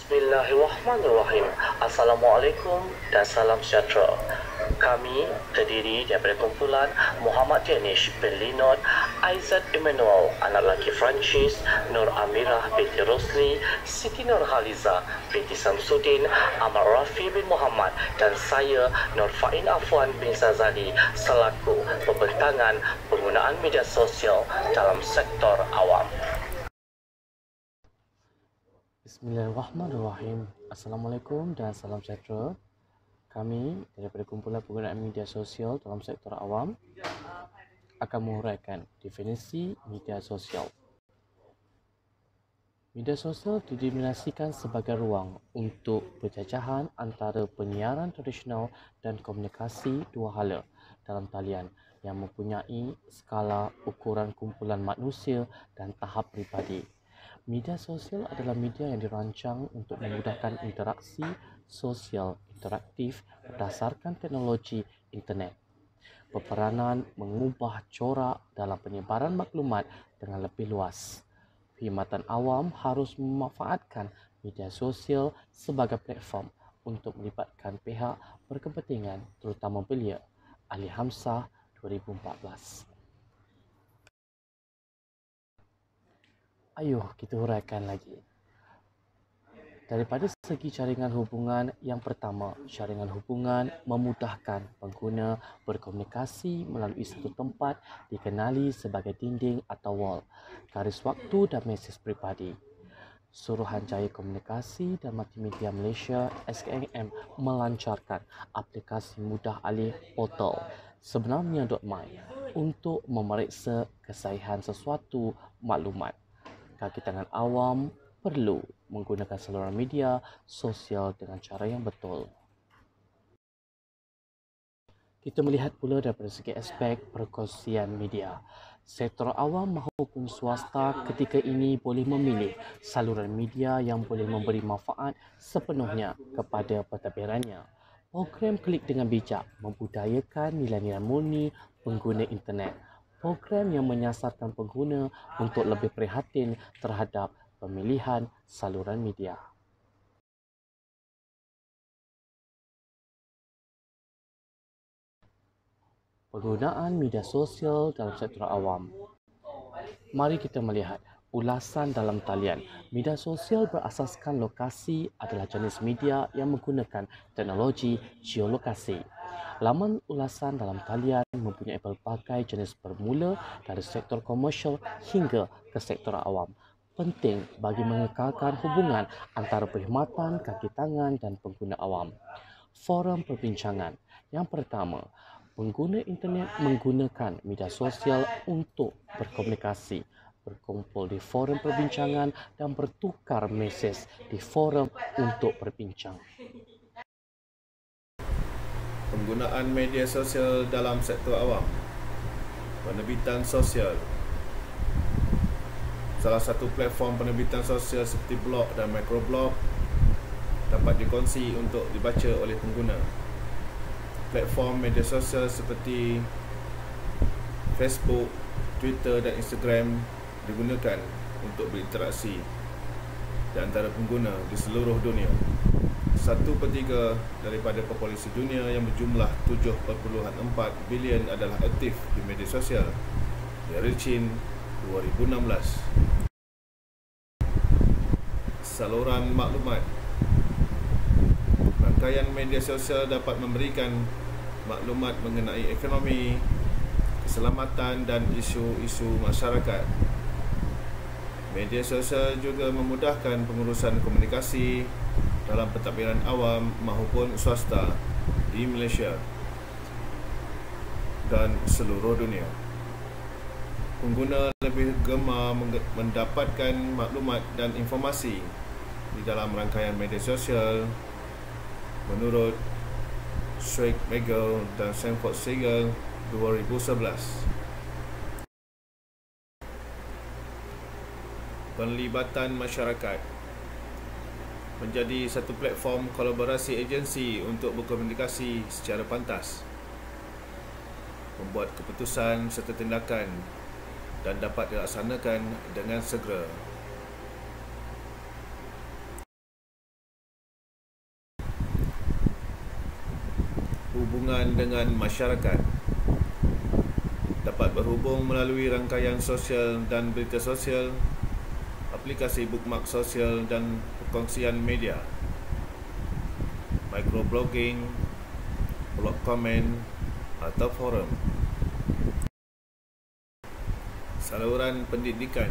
Bismillahirrahmanirrahim. Assalamualaikum dan salam sejahtera. Kami terdiri daripada kumpulan Muhammad Danish bin Linod, Aizat Emmanuel, anak lelaki Francis, Nur Amirah binti Rosli, Siti Nur Haliza binti Samsudin, Ahmad Rafi bin Muhammad dan saya Nur Fain Afwan bin Zazali selaku pembentangan penggunaan media sosial dalam sektor awam. Bismillahirrahmanirrahim. Assalamualaikum dan salam sejahtera. Kami daripada kumpulan penggunaan media sosial dalam sektor awam akan menguraikan definisi media sosial. Media sosial didefinisikan sebagai ruang untuk penjajahan antara penyiaran tradisional dan komunikasi dua hala dalam talian yang mempunyai skala ukuran kumpulan manusia dan tahap pribadi. Media sosial adalah media yang dirancang untuk memudahkan interaksi sosial interaktif berdasarkan teknologi internet. Berperanan mengubah corak dalam penyebaran maklumat dengan lebih luas. Perkhidmatan awam harus memanfaatkan media sosial sebagai platform untuk melibatkan pihak berkepentingan terutama belia. Ahli Hamzah 2014. Ayuh kita huraikan lagi. Daripada segi jaringan hubungan, yang pertama, jaringan hubungan memudahkan pengguna berkomunikasi melalui satu tempat dikenali sebagai dinding atau wall, garis waktu dan mesej peribadi. Suruhanjaya Komunikasi dan Multimedia Malaysia SKM melancarkan aplikasi mudah alih portal sebenarnya.my untuk memeriksa kesahihan sesuatu maklumat. Kaki tangan awam perlu menggunakan saluran media sosial dengan cara yang betul. Kita melihat pula daripada segi aspek perkongsian media. Sektor awam maupun swasta ketika ini boleh memilih saluran media yang boleh memberi manfaat sepenuhnya kepada pentadbirannya. Program Klik dengan Bijak membudayakan nilai-nilai murni pengguna internet. Program yang menyasarkan pengguna untuk lebih prihatin terhadap pemilihan saluran media. Penggunaan media sosial dalam sektor awam. Mari kita melihat ulasan dalam talian. Media sosial berasaskan lokasi adalah jenis media yang menggunakan teknologi geolokasi. Laman ulasan dalam talian mempunyai pelbagai jenis bermula dari sektor komersial hingga ke sektor awam. Penting bagi mengekalkan hubungan antara perkhidmatan kaki tangan dan pengguna awam. Forum perbincangan. Yang pertama, pengguna internet menggunakan media sosial untuk berkomunikasi, berkumpul di forum perbincangan dan bertukar mesej di forum untuk berbincang. Penggunaan media sosial dalam sektor awam. Penerbitan sosial. Salah satu platform penerbitan sosial seperti blog dan microblog dapat dikongsi untuk dibaca oleh pengguna. Platform media sosial seperti Facebook, Twitter dan Instagram digunakan untuk berinteraksi di antara pengguna di seluruh dunia. 1/3 daripada populasi dunia yang berjumlah 7.4 bilion adalah aktif di media sosial dari Chin 2016. Saluran maklumat. Rangkaian media sosial dapat memberikan maklumat mengenai ekonomi, keselamatan dan isu-isu masyarakat. Media sosial juga memudahkan pengurusan komunikasi dalam pentadbiran awam maupun swasta di Malaysia dan seluruh dunia. Pengguna lebih gemar mendapatkan maklumat dan informasi di dalam rangkaian media sosial menurut Schweigmegel dan Sanford Siegel 2011. Penlibatan masyarakat menjadi satu platform kolaborasi agensi untuk berkomunikasi secara pantas, membuat keputusan serta tindakan dan dapat dilaksanakan dengan segera. hubungan dengan masyarakat, dapat berhubung melalui rangkaian sosial dan berita sosial, aplikasi bookmark sosial dan perkongsian media, microblogging, blog komen atau forum. Saluran pendidikan.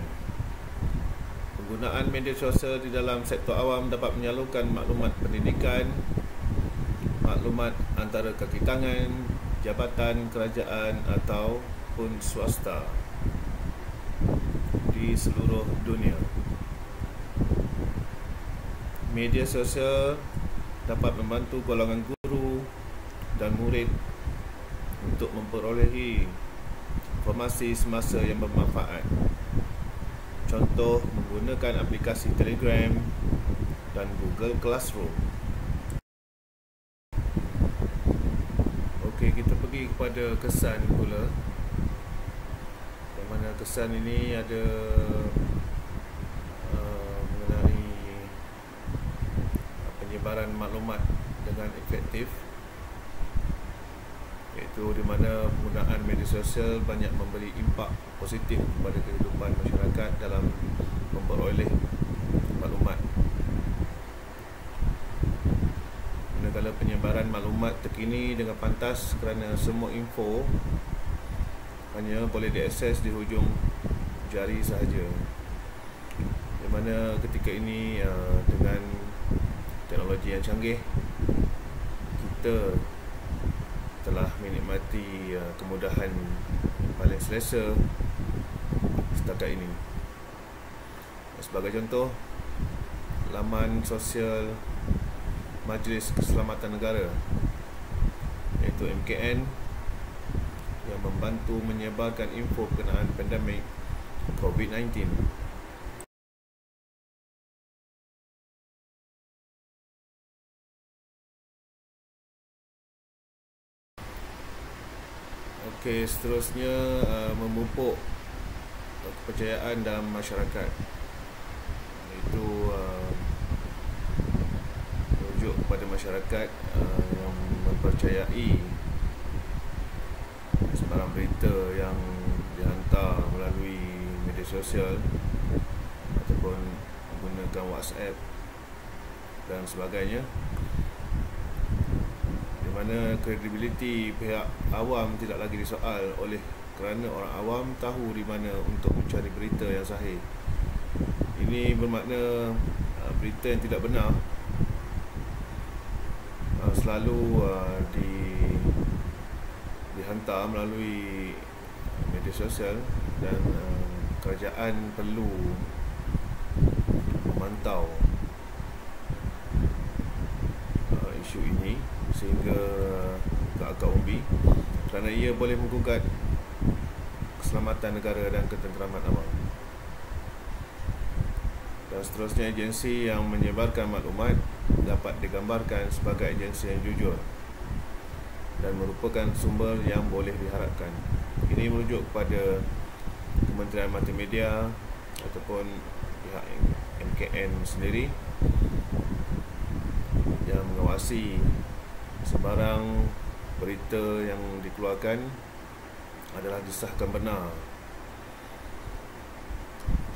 Penggunaan media sosial di dalam sektor awam dapat menyalurkan maklumat pendidikan, maklumat antara kaki tangan, jabatan kerajaan ataupun swasta di seluruh dunia. Media sosial dapat membantu golongan guru dan murid untuk memperolehi informasi semasa yang bermanfaat. Contoh, menggunakan aplikasi Telegram dan Google Classroom. Okey, kita pergi kepada kesan pula. Yang mana kesan ini ada mengenai penyebaran maklumat dengan efektif, iaitu di mana penggunaan media sosial banyak memberi impak positif kepada kehidupan masyarakat dalam memperoleh maklumat. Manakala penyebaran maklumat terkini dengan pantas kerana semua info hanya boleh diakses di hujung jari sahaja. Di mana ketika ini dengan teknologi yang canggih, kita telah menikmati kemudahan paling selesa setakat ini. Sebagai contoh, laman sosial Majlis Keselamatan Negara, iaitu MKN, yang membantu menyebarkan info berkenaan pandemik COVID-19. Okey, seterusnya memupuk kepercayaan dalam masyarakat, iaitu merujuk kepada masyarakat yang mempercayai sebarang berita yang dihantar melalui media sosial ataupun menggunakan WhatsApp dan sebagainya, di mana kredibiliti pihak awam tidak lagi disoal oleh kerana orang awam tahu di mana untuk mencari berita yang sahih. Ini bermakna berita yang tidak benar selalu dihantar melalui media sosial, dan kerajaan perlu memantau isu ini sehingga ke akar umbi, kerana ia boleh menggugat keselamatan negara dan ketenteraman awam. Dan seterusnya, agensi yang menyebarkan maklumat dapat digambarkan sebagai agensi yang jujur dan merupakan sumber yang boleh diharapkan. Ini merujuk kepada Kementerian Multimedia ataupun pihak MKN sendiri yang mengawasi sebarang berita yang dikeluarkan adalah disahkan benar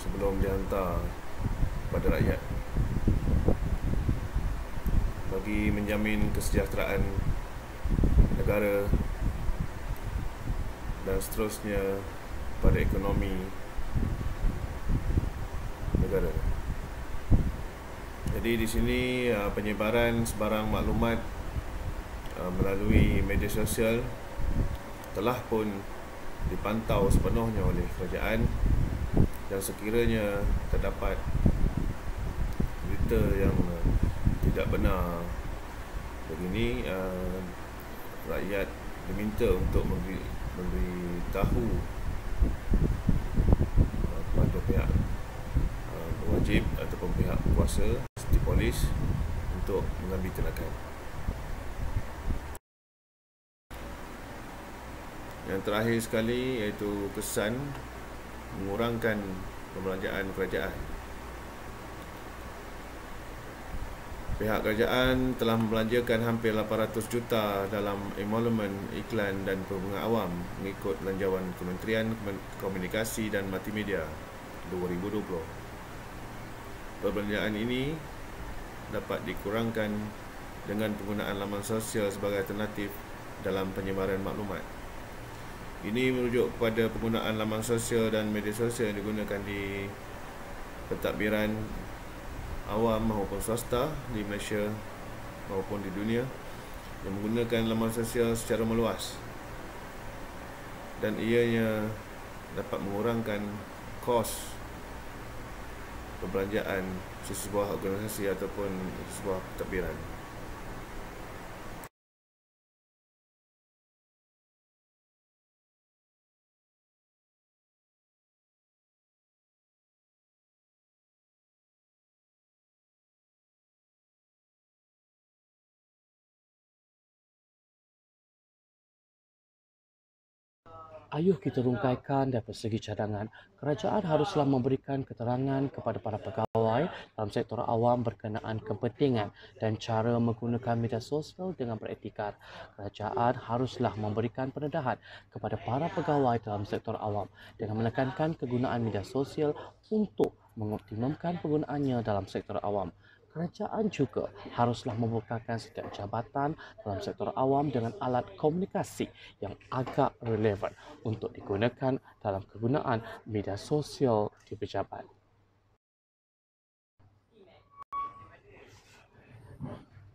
sebelum dihantar kepada rakyat, bagi menjamin kesejahteraan negara dan seterusnya pada ekonomi negara. Jadi di sini penyebaran sebarang maklumat melalui media sosial telah pun dipantau sepenuhnya oleh kerajaan, dan sekiranya terdapat berita yang tidak benar begini, rakyat diminta untuk memberitahu kepada pihak berwajib ataupun pihak kuasa seperti polis untuk mengambil tindakan. Yang terakhir sekali iaitu kesan mengurangkan pembelanjaan kerajaan. Pihak kerajaan telah membelanjakan hampir 800 juta dalam emolumen, iklan dan perhubungan awam mengikut belanjawan Kementerian Komunikasi dan Multimedia 2020. Perbelanjaan ini dapat dikurangkan dengan penggunaan laman sosial sebagai alternatif dalam penyebaran maklumat. Ini merujuk kepada penggunaan laman sosial dan media sosial yang digunakan di pentadbiran awam maupun swasta di Malaysia maupun di dunia yang menggunakan laman sosial secara meluas, dan ianya dapat mengurangkan kos perbelanjaan sesebuah organisasi ataupun sebuah pentadbiran. Ayuh kita rungkaikan dari segi cadangan, kerajaan haruslah memberikan keterangan kepada para pegawai dalam sektor awam berkenaan kepentingan dan cara menggunakan media sosial dengan beretikad. Kerajaan haruslah memberikan pendedahan kepada para pegawai dalam sektor awam dengan menekankan kegunaan media sosial untuk mengoptimumkan penggunaannya dalam sektor awam. Kerajaan juga haruslah membukakan setiap jabatan dalam sektor awam dengan alat komunikasi yang agak relevan untuk digunakan dalam kegunaan media sosial di pejabat.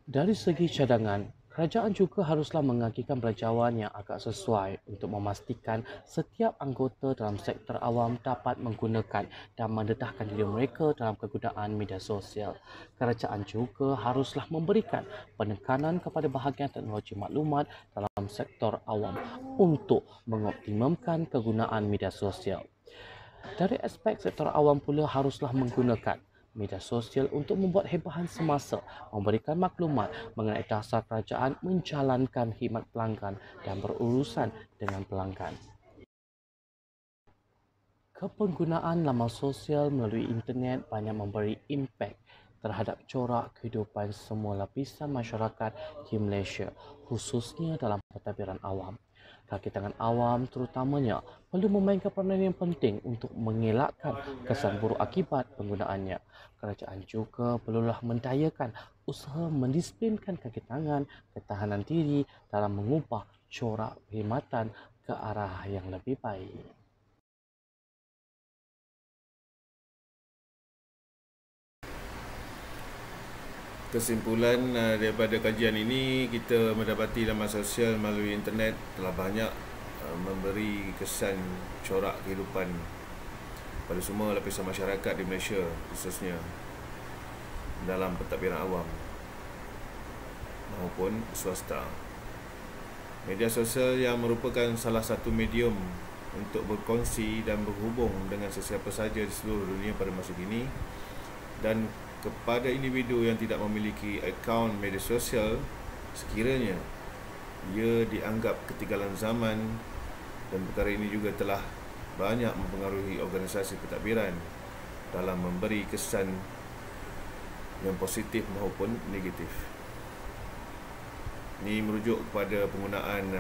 Dari segi cadangan, kerajaan juga haruslah mengagikan belanjawan yang agak sesuai untuk memastikan setiap anggota dalam sektor awam dapat menggunakan dan mendedahkan diri mereka dalam kegunaan media sosial. Kerajaan juga haruslah memberikan penekanan kepada bahagian teknologi maklumat dalam sektor awam untuk mengoptimumkan kegunaan media sosial. Dari aspek sektor awam pula haruslah menggunakan media sosial untuk membuat hebahan semasa, memberikan maklumat mengenai dasar kerajaan menjalankan khidmat pelanggan dan berurusan dengan pelanggan. Kepenggunaan laman sosial melalui internet banyak memberi impak terhadap corak kehidupan semua lapisan masyarakat di Malaysia, khususnya dalam pentadbiran awam. Kaki tangan awam terutamanya perlu memainkan peranan yang penting untuk mengelakkan kesan buruk akibat penggunaannya. Kerajaan juga perlulah mendayakan usaha mendisiplinkan kaki tangan, ketahanan diri dalam mengubah corak perkhidmatan ke arah yang lebih baik. Kesimpulan daripada kajian ini, kita mendapati laman sosial melalui internet telah banyak memberi kesan corak kehidupan pada semua lapisan masyarakat di Malaysia, khususnya dalam pentadbiran awam maupun swasta. Media sosial yang merupakan salah satu medium untuk berkongsi dan berhubung dengan sesiapa sahaja di seluruh dunia pada masa kini, dan kepada individu yang tidak memiliki akaun media sosial, sekiranya ia dianggap ketinggalan zaman, dan perkara ini juga telah banyak mempengaruhi organisasi pentadbiran dalam memberi kesan yang positif maupun negatif. Ini merujuk kepada penggunaan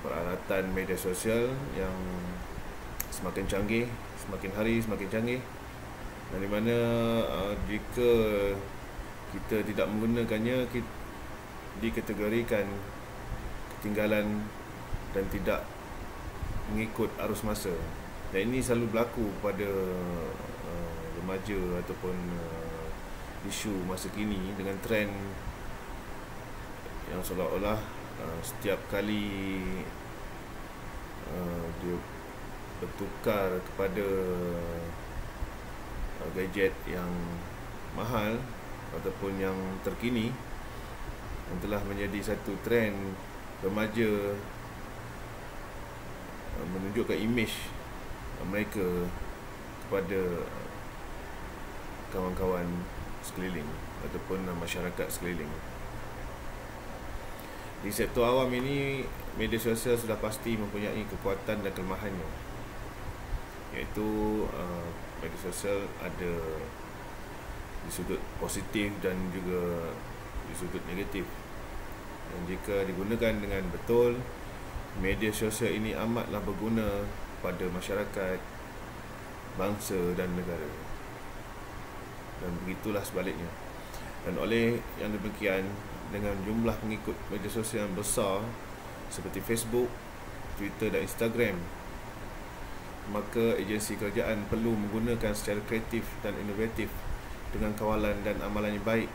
peralatan media sosial yang semakin canggih, semakin hari semakin canggih, dan di mana jika kita tidak menggunakannya, dikategorikan ketinggalan dan tidak mengikut arus masa. Dan ini selalu berlaku pada remaja ataupun isu masa kini, dengan trend yang seolah-olah setiap kali dia bertukar kepada gadget yang mahal ataupun yang terkini, yang telah menjadi satu trend remaja menunjukkan imej mereka kepada kawan-kawan sekeliling ataupun masyarakat sekeliling. Di sektor awam ini, media sosial sudah pasti mempunyai kekuatan dan kelemahannya, iaitu media sosial ada di sudut positif dan juga di sudut negatif. Dan jika digunakan dengan betul, media sosial ini amatlah berguna pada masyarakat, bangsa dan negara. Dan begitulah sebaliknya. Dan oleh yang demikian, dengan jumlah pengikut media sosial yang besar seperti Facebook, Twitter dan Instagram, maka agensi kerajaan perlu menggunakan secara kreatif dan inovatif dengan kawalan dan amalan yang baik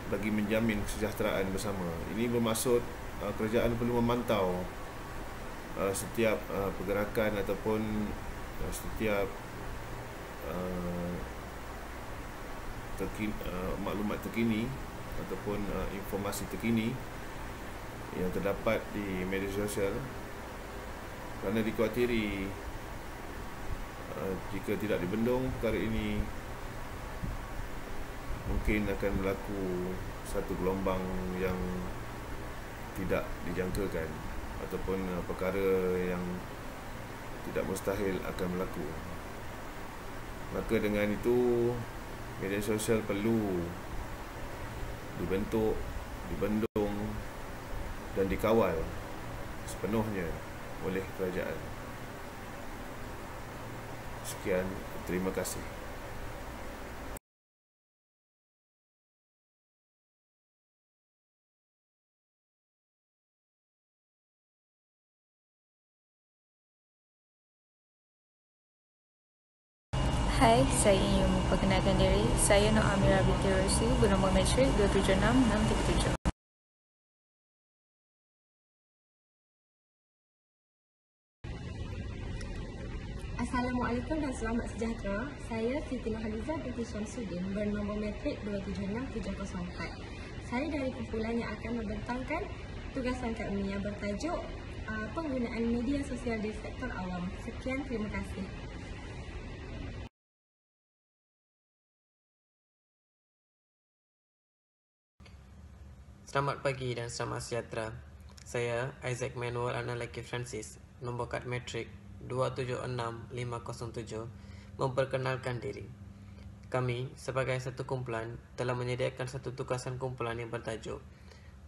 bagi menjamin kesejahteraan bersama. Ini bermaksud kerajaan perlu memantau setiap pergerakan ataupun setiap maklumat terkini ataupun informasi terkini yang terdapat di media sosial, kerana dikuatiri jika tidak dibendung perkara ini mungkin akan berlaku satu gelombang yang tidak dijangkakan ataupun perkara yang tidak mustahil akan berlaku. Maka dengan itu, media sosial perlu dibentuk, dibendung dan dikawal sepenuhnya oleh kerajaan. Sekian, terima kasih. Hai, saya ingin memperkenalkan diri. Saya Nur Amira binti Rosi, bernombor matrik 276637. Assalamualaikum dan selamat sejahtera. Saya Siti Nurhaliza binti Syamsuddin, bernombor matrik 276704. Saya dari kumpulan yang akan membentangkan tugasan kami yang bertajuk penggunaan media sosial di sektor awam. Sekian, terima kasih. Selamat pagi dan selamat sejahtera. Saya Isaac Manuel Analaki Francis, nombor kad matrik 276507, memperkenalkan diri. Kami sebagai satu kumpulan telah menyediakan satu tugasan kumpulan yang bertajuk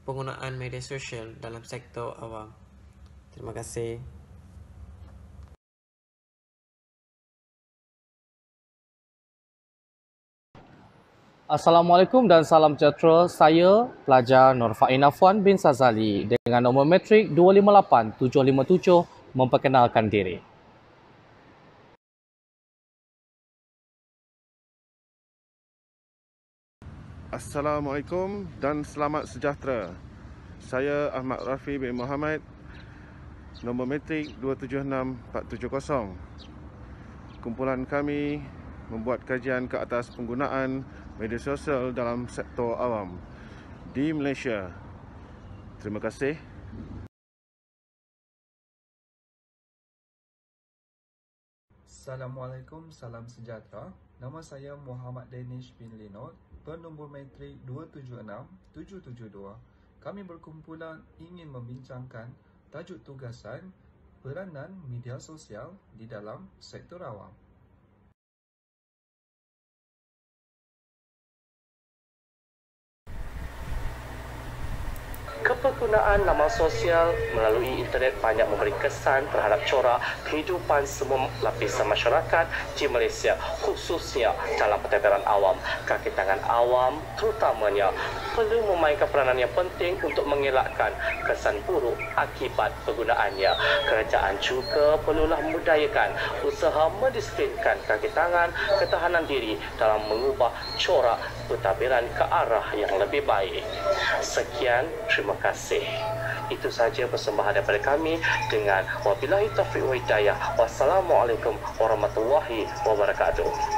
penggunaan media sosial dalam sektor awam. Terima kasih. Assalamualaikum dan salam sejahtera. Saya pelajar Nurfain Afwan bin Sazali dengan nombor matrik 258757 memperkenalkan diri. Assalamualaikum dan selamat sejahtera. Saya Ahmad Rafi bin Muhammad, nombor matrik 276470. Kumpulan kami membuat kajian ke atas penggunaan media sosial dalam sektor awam di Malaysia. Terima kasih. Assalamualaikum, salam sejahtera. Nama saya Muhammad Danish bin Linod, bernombor matrik 276772. Kami berkumpulan ingin membincangkan tajuk tugasan peranan media sosial di dalam sektor awam. Kepergunaan laman sosial melalui internet banyak memberi kesan terhadap corak kehidupan semua lapisan masyarakat di Malaysia, khususnya dalam pentadbiran awam. Kaki tangan awam terutamanya perlu memainkan peranan yang penting untuk mengelakkan kesan buruk akibat penggunaannya. Kerajaan juga perlulah membudayakan usaha mendisiplinkan kaki tangan ketahanan diri dalam mengubah corak pentadbiran ke arah yang lebih baik. Sekian, terima kasih. Itu sahaja persembahan daripada kami dengan wabillahi taufiq wa hidayah. Wassalamualaikum warahmatullahi wabarakatuh.